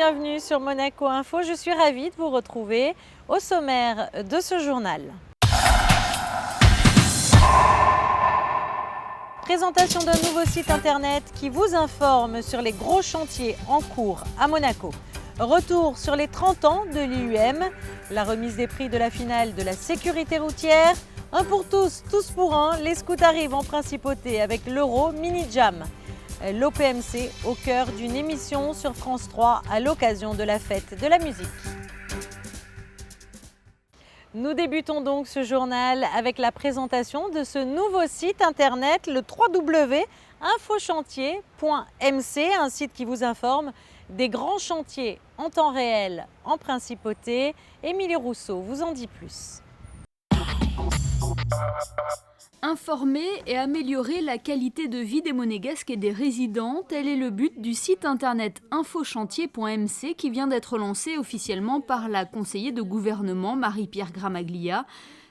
bienvenue sur Monaco Info. Je suis ravie de vous retrouver au sommaire de ce journal. Présentation d'un nouveau site internet qui vous informe sur les gros chantiers en cours à Monaco. Retour sur les 30 ans de l'IUM, la remise des prix de la finale de la sécurité routière. Un pour tous, tous pour un, les scouts arrivent en principauté avec l'Euro Mini Jam. L'OPMC au cœur d'une émission sur France 3 à l'occasion de la fête de la musique. Nous débutons donc ce journal avec la présentation de ce nouveau site internet, le www.infochantier.mc, un site qui vous informe des grands chantiers en temps réel en principauté. Émilie Rousseau vous en dit plus. Informer et améliorer la qualité de vie des Monégasques et des résidents, tel est le but du site internet infochantier.mc qui vient d'être lancé officiellement par la conseillère de gouvernement Marie-Pierre Gramaglia.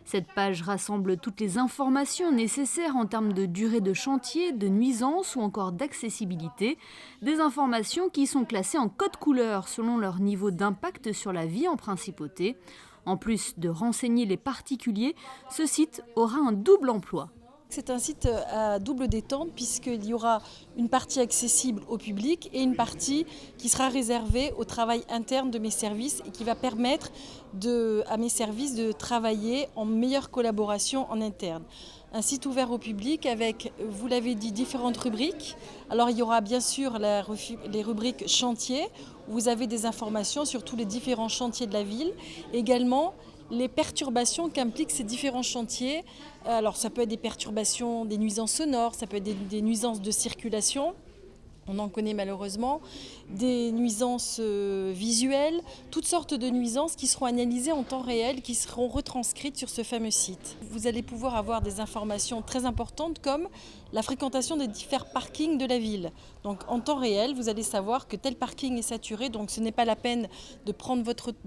Cette page rassemble toutes les informations nécessaires en termes de durée de chantier, de nuisance ou encore d'accessibilité. Des informations qui sont classées en code couleur selon leur niveau d'impact sur la vie en principauté. En plus de renseigner les particuliers, ce site aura un double emploi. C'est un site à double détente puisqu'il y aura une partie accessible au public et une partie qui sera réservée au travail interne de mes services et qui va permettre à mes services de travailler en meilleure collaboration en interne. Un site ouvert au public avec, vous l'avez dit, différentes rubriques. Alors il y aura bien sûr les rubriques chantiers, où vous avez des informations sur tous les différents chantiers de la ville. Également les perturbations qu'impliquent ces différents chantiers. Alors ça peut être des perturbations, des nuisances sonores, ça peut être des nuisances de circulation. On en connaît malheureusement, des nuisances visuelles, toutes sortes de nuisances qui seront analysées en temps réel, qui seront retranscrites sur ce fameux site. Vous allez pouvoir avoir des informations très importantes comme la fréquentation des différents parkings de la ville. Donc en temps réel, vous allez savoir que tel parking est saturé, donc ce n'est pas la peine de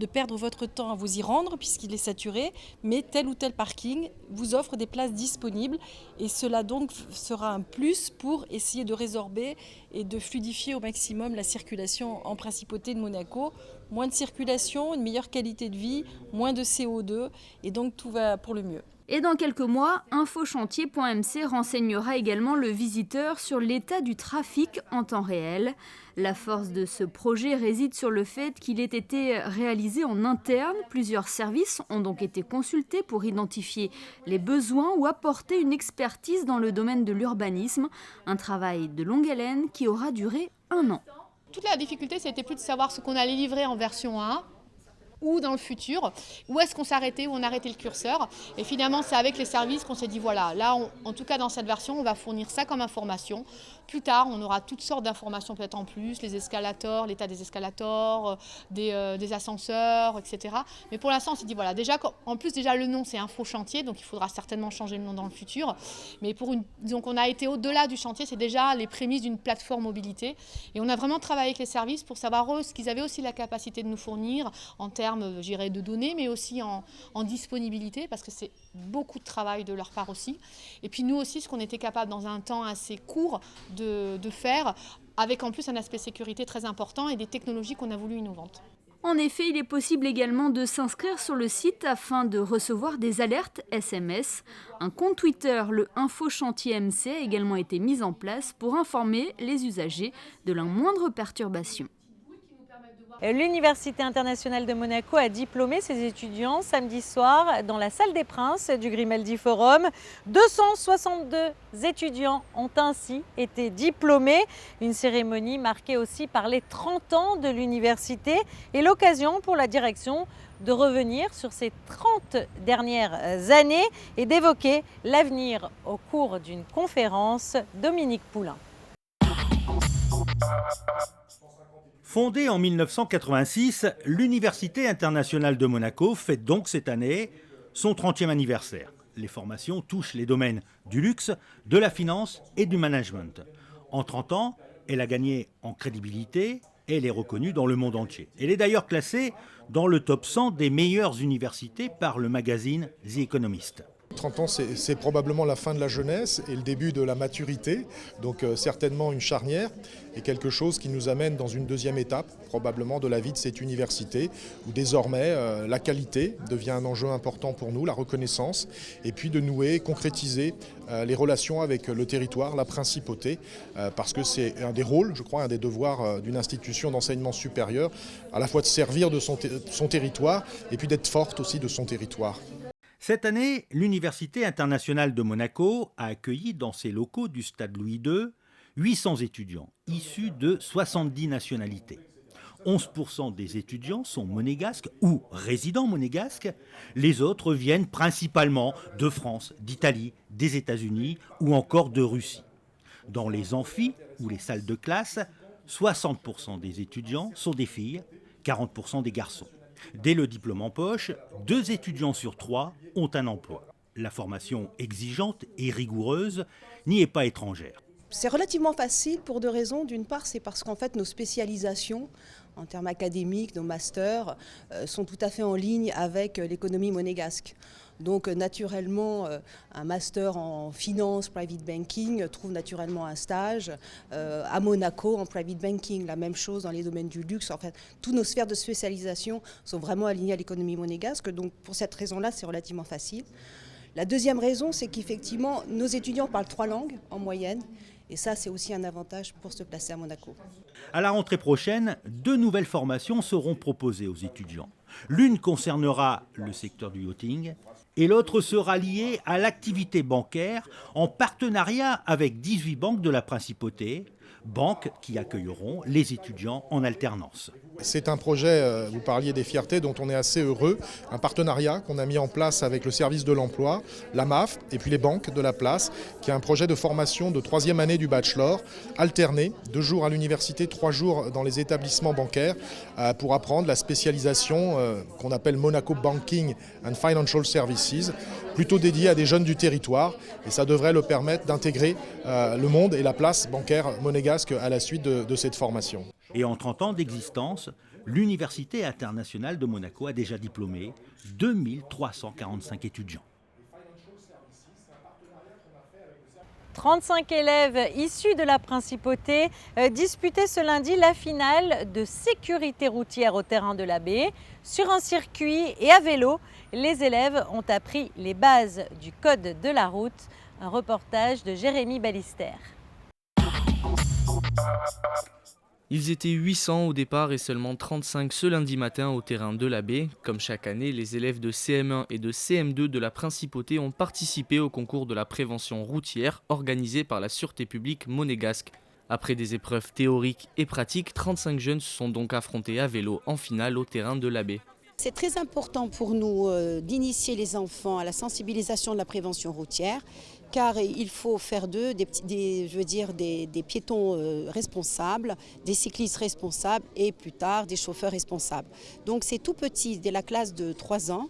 perdre votre temps à vous y rendre puisqu'il est saturé, mais tel ou tel parking vous offre des places disponibles et cela donc sera un plus pour essayer de résorber et de fluidifier au maximum la circulation en principauté de Monaco. Moins de circulation, une meilleure qualité de vie, moins de CO2 et donc tout va pour le mieux. Et dans quelques mois, infochantier.mc renseignera également le visiteur sur l'état du trafic en temps réel. La force de ce projet réside sur le fait qu'il ait été réalisé en interne. Plusieurs services ont donc été consultés pour identifier les besoins ou apporter une expertise dans le domaine de l'urbanisme. Un travail de longue haleine qui aura duré 1 an. Toute la difficulté, c'était plus de savoir ce qu'on allait livrer en version 1. Ou dans le futur, où est-ce qu'on s'arrêtait, où on arrêtait le curseur. Et finalement, c'est avec les services qu'on s'est dit, voilà, là, en tout cas dans cette version, on va fournir ça comme information. Plus tard, on aura toutes sortes d'informations peut-être en plus, les escalators, l'état des escalators, des ascenseurs, etc. Mais pour l'instant, on s'est dit, voilà, déjà, en plus, déjà, le nom, c'est Info Chantier, donc il faudra certainement changer le nom dans le futur. Mais donc on a été au-delà du chantier, c'est déjà les prémices d'une plateforme mobilité. Et on a vraiment travaillé avec les services pour savoir, eux, ce qu'ils avaient aussi la capacité de nous fournir en termes, je dirais, de données, mais aussi en disponibilité, parce que c'est beaucoup de travail de leur part aussi. Et puis nous aussi, ce qu'on était capable dans un temps assez court de faire, avec en plus un aspect sécurité très important et des technologies qu'on a voulu innovantes. En effet, il est possible également de s'inscrire sur le site afin de recevoir des alertes SMS. Un compte Twitter, le Infochantier MC, a également été mis en place pour informer les usagers de la moindre perturbation. L'Université internationale de Monaco a diplômé ses étudiants samedi soir dans la salle des Princes du Grimaldi Forum. 262 étudiants ont ainsi été diplômés. Une cérémonie marquée aussi par les 30 ans de l'université et l'occasion pour la direction de revenir sur ces 30 dernières années et d'évoquer l'avenir au cours d'une conférence. Dominique Poulain. Fondée en 1986, l'Université internationale de Monaco fête donc cette année son 30e anniversaire. Les formations touchent les domaines du luxe, de la finance et du management. En 30 ans, elle a gagné en crédibilité et elle est reconnue dans le monde entier. Elle est d'ailleurs classée dans le top 100 des meilleures universités par le magazine The Economist. 30 ans, c'est probablement la fin de la jeunesse et le début de la maturité, donc certainement une charnière et quelque chose qui nous amène dans une deuxième étape, probablement de la vie de cette université, où désormais la qualité devient un enjeu important pour nous, la reconnaissance, et puis de nouer, concrétiser les relations avec le territoire, la principauté, parce que c'est un des rôles, je crois, un des devoirs d'une institution d'enseignement supérieur, à la fois de servir de son territoire et puis d'être forte aussi de son territoire. Cette année, l'Université internationale de Monaco a accueilli dans ses locaux du stade Louis II 800 étudiants issus de 70 nationalités. 11% des étudiants sont monégasques ou résidents monégasques. Les autres viennent principalement de France, d'Italie, des États-Unis ou encore de Russie. Dans les amphis ou les salles de classe, 60% des étudiants sont des filles, 40% des garçons. Dès le diplôme en poche, 2 étudiants sur 3 ont un emploi. La formation exigeante et rigoureuse n'y est pas étrangère. C'est relativement facile pour 2 raisons. D'une part, c'est parce qu'en fait nos spécialisations en termes académiques, nos masters, sont tout à fait en ligne avec l'économie monégasque. Donc naturellement, un master en finance, private banking, trouve naturellement un stage à Monaco en private banking. La même chose dans les domaines du luxe. En fait, toutes nos sphères de spécialisation sont vraiment alignées à l'économie monégasque. Donc pour cette raison-là, c'est relativement facile. La deuxième raison, c'est qu'effectivement, nos étudiants parlent 3 langues en moyenne. Et ça, c'est aussi un avantage pour se placer à Monaco. À la rentrée prochaine, 2 nouvelles formations seront proposées aux étudiants. L'une concernera le secteur du yachting et l'autre sera liée à l'activité bancaire en partenariat avec 18 banques de la Principauté, banques qui accueilleront les étudiants en alternance. C'est un projet, vous parliez des fiertés, dont on est assez heureux, un partenariat qu'on a mis en place avec le service de l'emploi, la MAF et puis les banques de la place, qui est un projet de formation de 3e année du bachelor, alterné, 2 jours à l'université, 3 jours dans les établissements bancaires, pour apprendre la spécialisation qu'on appelle Monaco Banking and Financial Services, plutôt dédiée à des jeunes du territoire, et ça devrait le permettre d'intégrer le monde et la place bancaire monégasque à la suite de cette formation. Et en 30 ans d'existence, l'Université internationale de Monaco a déjà diplômé 2345 étudiants. 35 élèves issus de la Principauté disputaient ce lundi la finale de sécurité routière au terrain de la baie. Sur un circuit et à vélo, les élèves ont appris les bases du code de la route. Un reportage de Jérémy Balister. Ils étaient 800 au départ et seulement 35 ce lundi matin au terrain de la baie. Comme chaque année, les élèves de CM1 et de CM2 de la Principauté ont participé au concours de la prévention routière organisé par la Sûreté publique monégasque. Après des épreuves théoriques et pratiques, 35 jeunes se sont donc affrontés à vélo en finale au terrain de la baie. C'est très important pour nous d'initier les enfants à la sensibilisation de la prévention routière, car il faut faire d'eux des piétons responsables, des cyclistes responsables et plus tard des chauffeurs responsables. Donc c'est tout petit, dès la classe de 3 ans,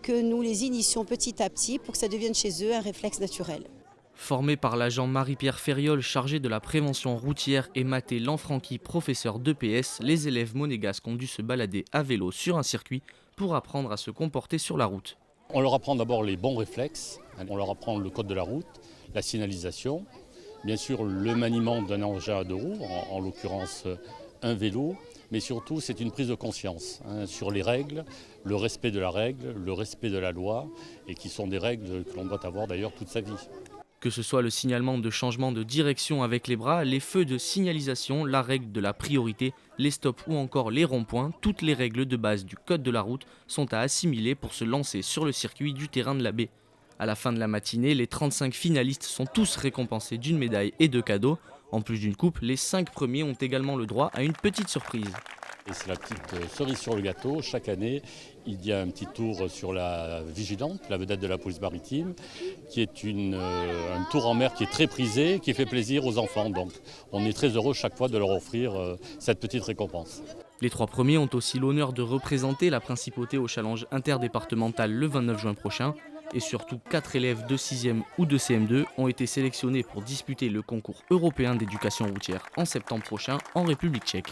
que nous les initions petit à petit pour que ça devienne chez eux un réflexe naturel. Formé par l'agent Marie-Pierre Ferriol, chargé de la prévention routière, et Mathé Lanfranchi, professeur d'EPS, les élèves monégasques ont dû se balader à vélo sur un circuit pour apprendre à se comporter sur la route. On leur apprend d'abord les bons réflexes, on leur apprend le code de la route, la signalisation, bien sûr le maniement d'un engin à 2 roues, en l'occurrence un vélo, mais surtout c'est une prise de conscience sur les règles, le respect de la règle, le respect de la loi, et qui sont des règles que l'on doit avoir d'ailleurs toute sa vie. Que ce soit le signalement de changement de direction avec les bras, les feux de signalisation, la règle de la priorité, les stops ou encore les ronds-points, toutes les règles de base du code de la route sont à assimiler pour se lancer sur le circuit du terrain de la baie. À la fin de la matinée, les 35 finalistes sont tous récompensés d'une médaille et de cadeaux. En plus d'une coupe, les 5 premiers ont également le droit à une petite surprise. Et c'est la petite cerise sur le gâteau. Chaque année, il y a un petit tour sur la Vigilante, la vedette de la police maritime, qui est un tour en mer qui est très prisé, qui fait plaisir aux enfants. Donc on est très heureux chaque fois de leur offrir cette petite récompense. Les 3 premiers ont aussi l'honneur de représenter la Principauté au challenge interdépartemental le 29 juin prochain. Et surtout 4 élèves de 6e ou de CM2 ont été sélectionnés pour disputer le concours européen d'éducation routière en septembre prochain en République tchèque.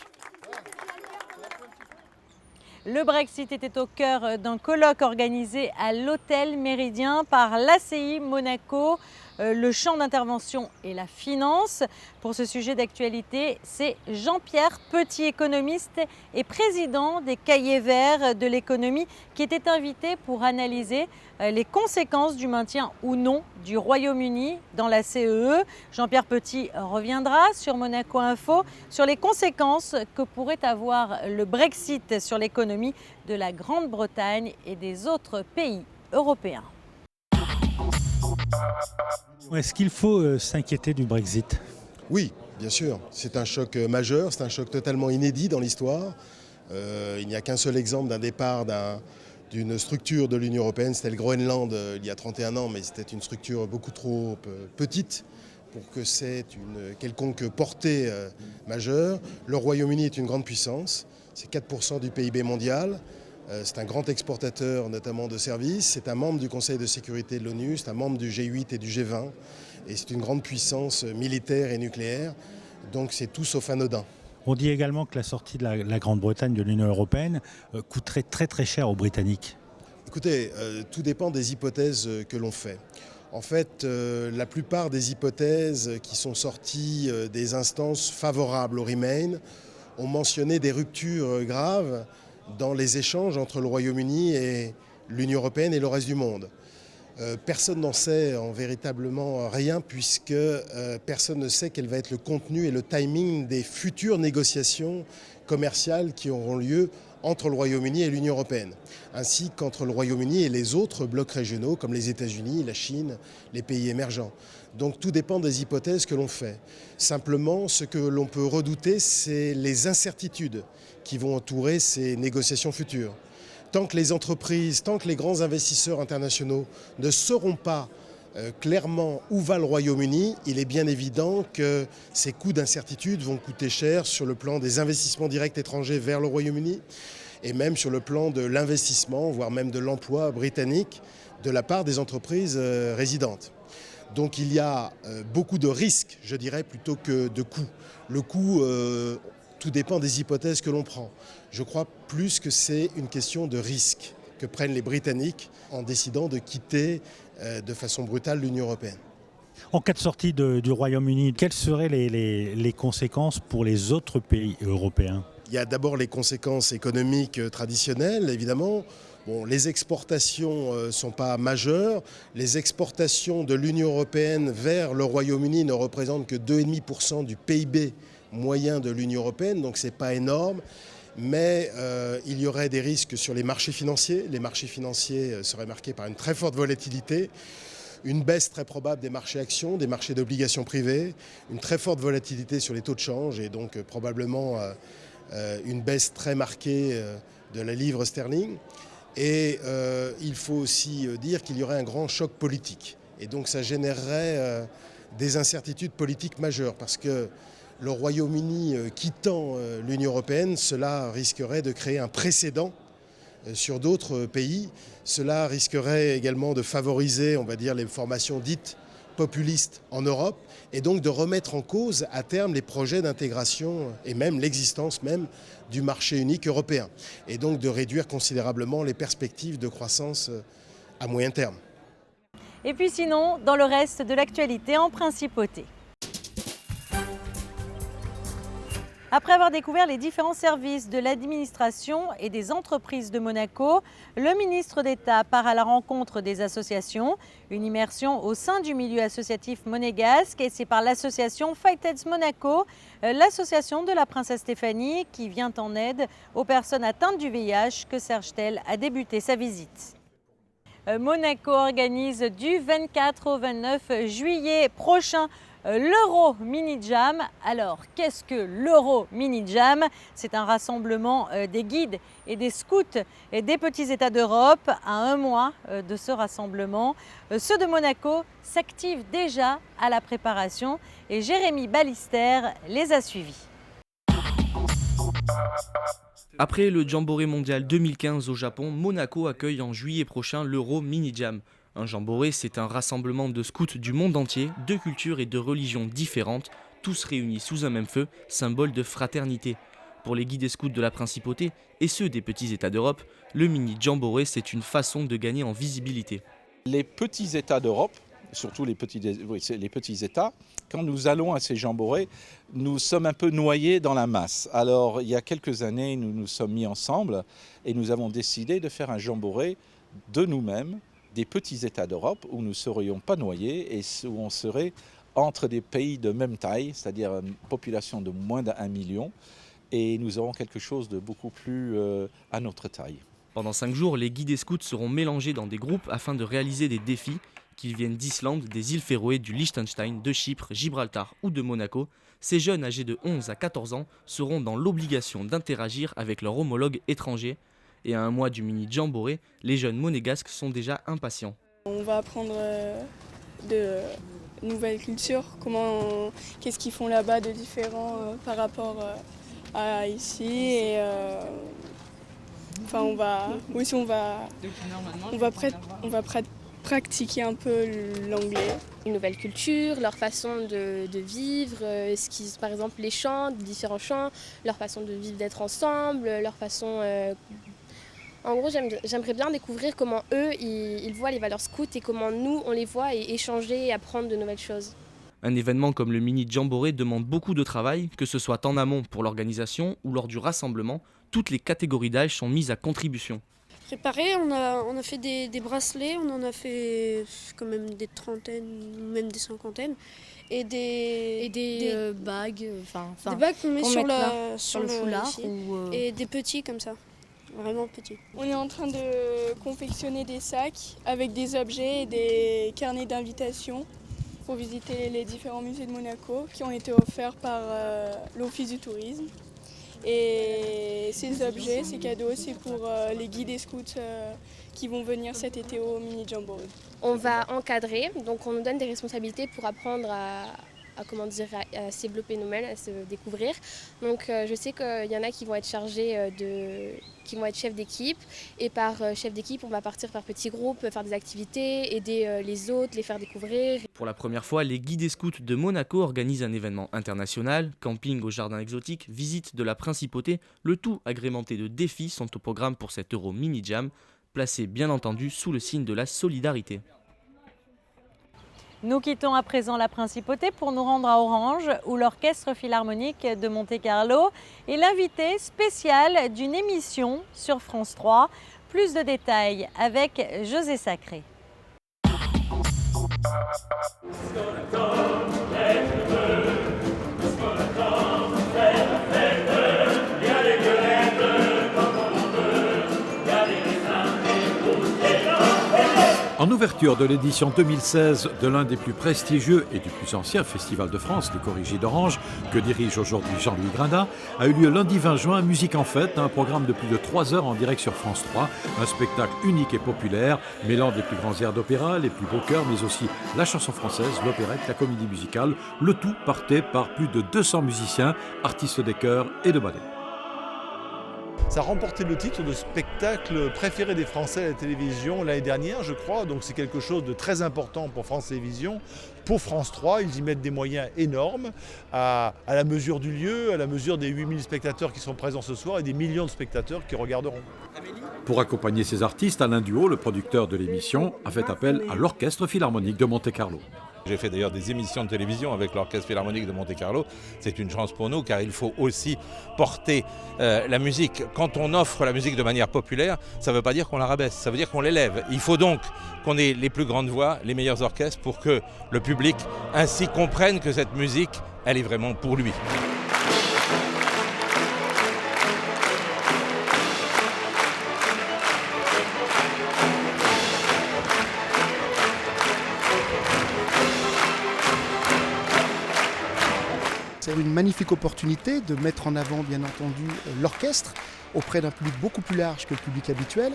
Le Brexit était au cœur d'un colloque organisé à l'Hôtel Méridien par l'ACI Monaco. Le champ d'intervention et la finance. Pour ce sujet d'actualité, c'est Jean-Pierre Petit, économiste et président des Cahiers Verts de l'économie, qui était invité pour analyser les conséquences du maintien ou non du Royaume-Uni dans la CEE. Jean-Pierre Petit reviendra sur Monaco Info sur les conséquences que pourrait avoir le Brexit sur l'économie de la Grande-Bretagne et des autres pays européens. Est-ce qu'il faut s'inquiéter du Brexit ? Oui, bien sûr. C'est un choc majeur, c'est un choc totalement inédit dans l'histoire. Il n'y a qu'un seul exemple d'un départ d'une structure de l'Union européenne. C'était le Groenland il y a 31 ans, mais c'était une structure beaucoup trop petite pour que c'est une quelconque portée majeure. Le Royaume-Uni est une grande puissance, c'est 4% du PIB mondial. C'est un grand exportateur notamment de services, c'est un membre du Conseil de sécurité de l'ONU, c'est un membre du G8 et du G20 et c'est une grande puissance militaire et nucléaire, donc c'est tout sauf anodin. On dit également que la sortie de la Grande-Bretagne de l'Union européenne coûterait très très cher aux Britanniques. Écoutez, tout dépend des hypothèses que l'on fait. En fait, la plupart des hypothèses qui sont sorties des instances favorables au Remain ont mentionné des ruptures graves dans les échanges entre le Royaume-Uni et l'Union européenne et le reste du monde. Personne n'en sait véritablement rien puisque personne ne sait quel va être le contenu et le timing des futures négociations commerciales qui auront lieu entre le Royaume-Uni et l'Union européenne, ainsi qu'entre le Royaume-Uni et les autres blocs régionaux comme les États-Unis, la Chine, les pays émergents. Donc tout dépend des hypothèses que l'on fait. Simplement, ce que l'on peut redouter, c'est les incertitudes qui vont entourer ces négociations futures. Tant que les entreprises, tant que les grands investisseurs internationaux ne sauront pas clairement où va le Royaume-Uni, il est bien évident que ces coûts d'incertitude vont coûter cher sur le plan des investissements directs étrangers vers le Royaume-Uni et même sur le plan de l'investissement, voire même de l'emploi britannique de la part des entreprises résidentes. Donc il y a beaucoup de risques, je dirais, plutôt que de coûts. Le coût, tout dépend des hypothèses que l'on prend. Je crois plus que c'est une question de risque que prennent les Britanniques en décidant de quitter de façon brutale l'Union européenne. En cas de sortie du Royaume-Uni, quelles seraient les conséquences pour les autres pays européens ? Il y a d'abord les conséquences économiques traditionnelles, évidemment. Bon, les exportations ne sont pas majeures. Les exportations de l'Union européenne vers le Royaume-Uni ne représentent que 2,5% du PIB moyen de l'Union européenne, donc ce n'est pas énorme. Mais il y aurait des risques sur les marchés financiers. Les marchés financiers seraient marqués par une très forte volatilité, une baisse très probable des marchés actions, des marchés d'obligations privées, une très forte volatilité sur les taux de change et donc probablement une baisse très marquée de la livre sterling. Et il faut aussi dire qu'il y aurait un grand choc politique. Et donc ça générerait des incertitudes politiques majeures parce que le Royaume-Uni quittant l'Union européenne, cela risquerait de créer un précédent sur d'autres pays. Cela risquerait également de favoriser, on va dire, les formations dites populistes en Europe et donc de remettre en cause à terme les projets d'intégration et même l'existence même du marché unique européen et donc de réduire considérablement les perspectives de croissance à moyen terme. Et puis sinon, dans le reste de l'actualité en principauté. Après avoir découvert les différents services de l'administration et des entreprises de Monaco, le ministre d'État part à la rencontre des associations. Une immersion au sein du milieu associatif monégasque et c'est par l'association Fightheads Monaco, l'association de la princesse Stéphanie qui vient en aide aux personnes atteintes du VIH que Serge Tell a débuté sa visite. Monaco organise du 24 au 29 juillet prochain l'Euro Mini Jam. Alors, qu'est-ce que l'Euro Mini Jam? C'est un rassemblement des guides et des scouts et des petits États d'Europe à un mois de ce rassemblement. Ceux de Monaco s'activent déjà à la préparation et Jérémy Balister les a suivis. Après le Jamboree mondial 2015 au Japon, Monaco accueille en juillet prochain l'Euro Mini Jam. Un jamboree, c'est un rassemblement de scouts du monde entier, de cultures et de religions différentes, tous réunis sous un même feu, symbole de fraternité. Pour les guides et scouts de la Principauté et ceux des petits États d'Europe, le mini Jamboree, c'est une façon de gagner en visibilité. Les petits États d'Europe, surtout les petits États, quand nous allons à ces jamborees, nous sommes un peu noyés dans la masse. Alors, il y a quelques années, nous nous sommes mis ensemble et nous avons décidé de faire un jamboree de nous-mêmes, des petits États d'Europe, où nous ne serions pas noyés et où on serait entre des pays de même taille, c'est-à-dire une population de moins d'1 million, et nous aurons quelque chose de beaucoup plus à notre taille. Pendant 5 jours, les guides et scouts seront mélangés dans des groupes afin de réaliser des défis, qu'ils viennent d'Islande, des îles Féroé, du Liechtenstein, de Chypre, Gibraltar ou de Monaco. Ces jeunes âgés de 11 à 14 ans seront dans l'obligation d'interagir avec leurs homologues étrangers. Et à un mois du mini Jamboree, les jeunes monégasques sont déjà impatients. On va apprendre de nouvelles cultures, qu'est-ce qu'ils font là-bas de différent par rapport à ici. Et, on va pratiquer un peu l'anglais. Une nouvelle culture, leur façon de vivre, par exemple les chants, différents chants, leur façon de vivre, d'être ensemble, leur façon... En gros, j'aimerais bien découvrir comment eux, ils voient les valeurs scouts et comment nous, on les voit et échanger et apprendre de nouvelles choses. Un événement comme le mini Jamboree demande beaucoup de travail, que ce soit en amont pour l'organisation ou lors du rassemblement. Toutes les catégories d'âge sont mises à contribution. Préparé, on a fait des bracelets, on en a fait quand même des trentaines, même des cinquantaines. Et des bagues. Des bagues qu'on met sur le foulard. Et des petits comme ça. Vraiment petits. On est en train de confectionner des sacs avec des objets et des carnets d'invitation pour visiter les différents musées de Monaco qui ont été offerts par l'Office du tourisme. Et ces objets, ces cadeaux, c'est pour les guides et scouts qui vont venir cet été au mini Jamboree. On va encadrer, donc on nous donne des responsabilités pour apprendre à se développer nous-mêmes, à se découvrir. Donc je sais qu'il y en a qui vont être chargés qui vont être chefs d'équipe. Et par chef d'équipe, on va partir par petits groupes, faire des activités, aider les autres, les faire découvrir. Pour la première fois, les guides et scouts de Monaco organisent un événement international. Camping au jardin exotique, visite de la Principauté, le tout agrémenté de défis sont au programme pour cet Euro Mini Jam, placé bien entendu sous le signe de la solidarité. Nous quittons à présent la Principauté pour nous rendre à Orange, où l'Orchestre Philharmonique de Monte-Carlo est l'invité spécial d'une émission sur France 3. Plus de détails avec José Sacré. En ouverture de l'édition 2016 de l'un des plus prestigieux et du plus ancien festival de France, le Corrigé d'Orange, que dirige aujourd'hui Jean-Louis Grindin, a eu lieu lundi 20 juin, Musique en fête, un programme de plus de 3 heures en direct sur France 3, un spectacle unique et populaire, mêlant des plus grands airs d'opéra, les plus beaux chœurs, mais aussi la chanson française, l'opérette, la comédie musicale, le tout porté par plus de 200 musiciens, artistes des chœurs et de ballet. Ça a remporté le titre de spectacle préféré des Français à la télévision l'année dernière, je crois. Donc c'est quelque chose de très important pour France Télévisions. Pour France 3, ils y mettent des moyens énormes à la mesure du lieu, à la mesure des 8000 spectateurs qui sont présents ce soir et des millions de spectateurs qui regarderont. Pour accompagner ces artistes, Alain Duhaut, le producteur de l'émission, a fait appel à l'Orchestre Philharmonique de Monte-Carlo. J'ai fait d'ailleurs des émissions de télévision avec l'Orchestre Philharmonique de Monte-Carlo. C'est une chance pour nous car il faut aussi porter la musique. Quand on offre la musique de manière populaire, ça ne veut pas dire qu'on la rabaisse, ça veut dire qu'on l'élève. Il faut donc qu'on ait les plus grandes voix, les meilleurs orchestres pour que le public ainsi comprenne que cette musique, elle est vraiment pour lui. C'est une magnifique opportunité de mettre en avant, bien entendu, l'orchestre auprès d'un public beaucoup plus large que le public habituel.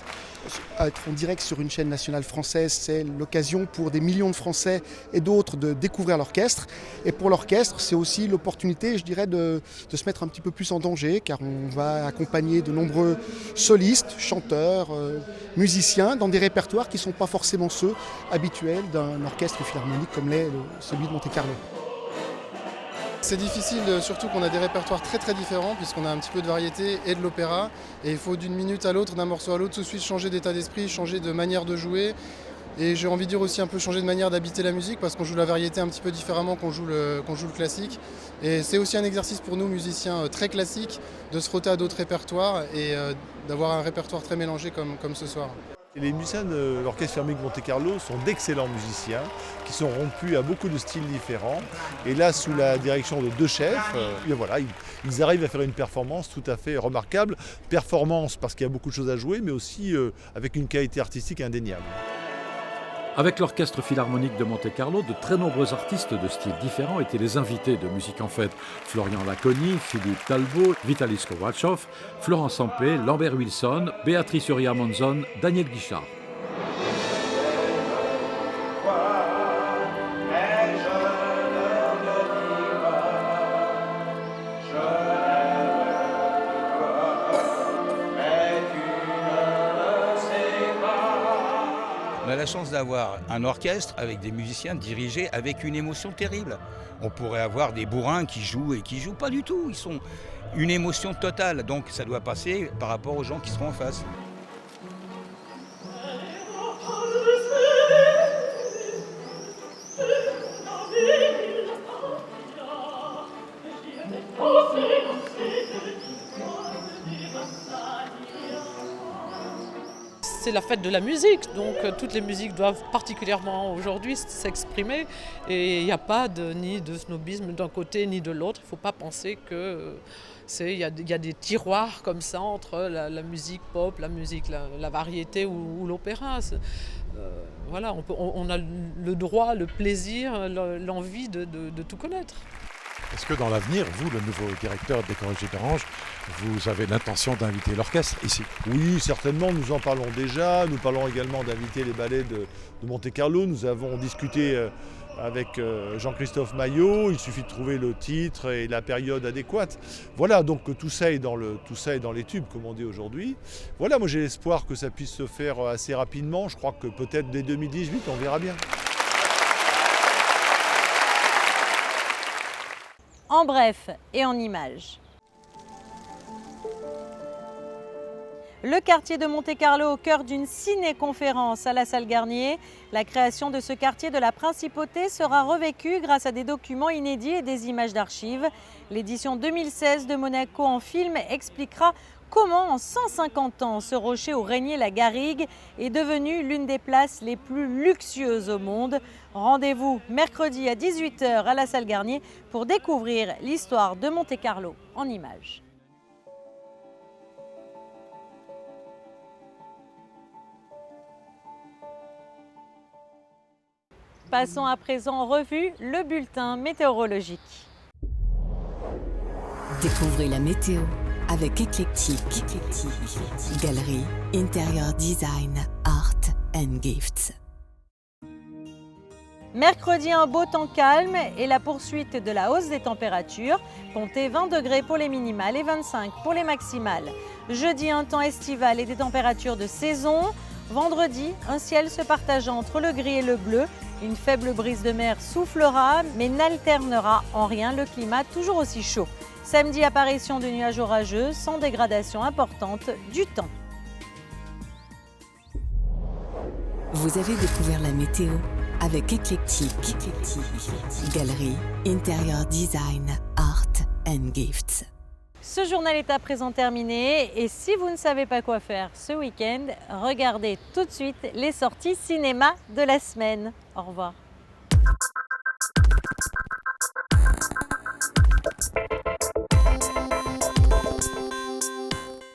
Être en direct sur une chaîne nationale française, c'est l'occasion pour des millions de Français et d'autres de découvrir l'orchestre. Et pour l'orchestre, c'est aussi l'opportunité, je dirais, de se mettre un petit peu plus en danger, car on va accompagner de nombreux solistes, chanteurs, musiciens, dans des répertoires qui ne sont pas forcément ceux habituels d'un orchestre philharmonique comme l'est celui de Monte-Carlo. C'est difficile, surtout qu'on a des répertoires très très différents puisqu'on a un petit peu de variété et de l'opéra. Et il faut d'une minute à l'autre, d'un morceau à l'autre, tout de suite changer d'état d'esprit, changer de manière de jouer. Et j'ai envie de dire aussi un peu changer de manière d'habiter la musique parce qu'on joue la variété un petit peu différemment qu'on joue le classique. Et c'est aussi un exercice pour nous, musiciens très classiques, de se frotter à d'autres répertoires et d'avoir un répertoire très mélangé comme ce soir. Les musiciens de l'Orchestre Philharmonique de Monte-Carlo sont d'excellents musiciens qui sont rompus à beaucoup de styles différents. Et là, sous la direction de 2 chefs, voilà, ils arrivent à faire une performance tout à fait remarquable. Performance parce qu'il y a beaucoup de choses à jouer, mais aussi avec une qualité artistique indéniable. Avec l'Orchestre Philharmonique de Monte-Carlo, de très nombreux artistes de styles différents étaient les invités de Musique en Fête. Florian Laconi, Philippe Talbot, Vitalis Kovalchov, Florence Ampé, Lambert Wilson, Béatrice Uria-Monzon, Daniel Guichard. On a la chance d'avoir un orchestre avec des musiciens dirigés avec une émotion terrible. On pourrait avoir des bourrins qui jouent et qui jouent pas du tout. Ils sont une émotion totale. Donc ça doit passer par rapport aux gens qui seront en face. C'est la fête de la musique, donc toutes les musiques doivent particulièrement aujourd'hui s'exprimer et il n'y a pas ni de snobisme d'un côté ni de l'autre. Il ne faut pas penser qu'il y a des tiroirs comme ça entre la musique pop, la musique, la variété ou l'opéra. Voilà, on a le droit, le plaisir, l'envie de tout connaître. Est-ce que dans l'avenir, vous, le nouveau directeur des Corrigés d'Orange, vous avez l'intention d'inviter l'orchestre ici? Oui, certainement, nous en parlons déjà. Nous parlons également d'inviter les ballets de Monte-Carlo. Nous avons discuté avec Jean-Christophe Maillot. Il suffit de trouver le titre et la période adéquate. Voilà, donc tout ça est dans les tubes, comme on dit aujourd'hui. Voilà, moi j'ai l'espoir que ça puisse se faire assez rapidement. Je crois que peut-être dès 2018, on verra bien. En bref et en images. Le quartier de Monte-Carlo au cœur d'une ciné-conférence à la salle Garnier. La création de ce quartier de la Principauté sera revécue grâce à des documents inédits et des images d'archives. L'édition 2016 de Monaco en film expliquera comment en 150 ans ce rocher où régnait la garrigue est devenu l'une des places les plus luxueuses au monde. Rendez-vous mercredi à 18 h à la salle Garnier pour découvrir l'histoire de Monte-Carlo en images. Passons à présent en revue le bulletin météorologique. Découvrez la météo avec Eclectic, Galerie, Interior Design, Art and Gifts. Mercredi, un beau temps calme et la poursuite de la hausse des températures. Comptez 20 degrés pour les minimales et 25 pour les maximales. Jeudi, un temps estival et des températures de saison. Vendredi, un ciel se partageant entre le gris et le bleu. Une faible brise de mer soufflera, mais n'alternera en rien le climat toujours aussi chaud. Samedi, apparition de nuages orageux sans dégradation importante du temps. Vous avez découvert la météo avec Eclectic, Galerie, Interior Design, Art and Gifts. Ce journal est à présent terminé et si vous ne savez pas quoi faire ce week-end, regardez tout de suite les sorties cinéma de la semaine. Au revoir.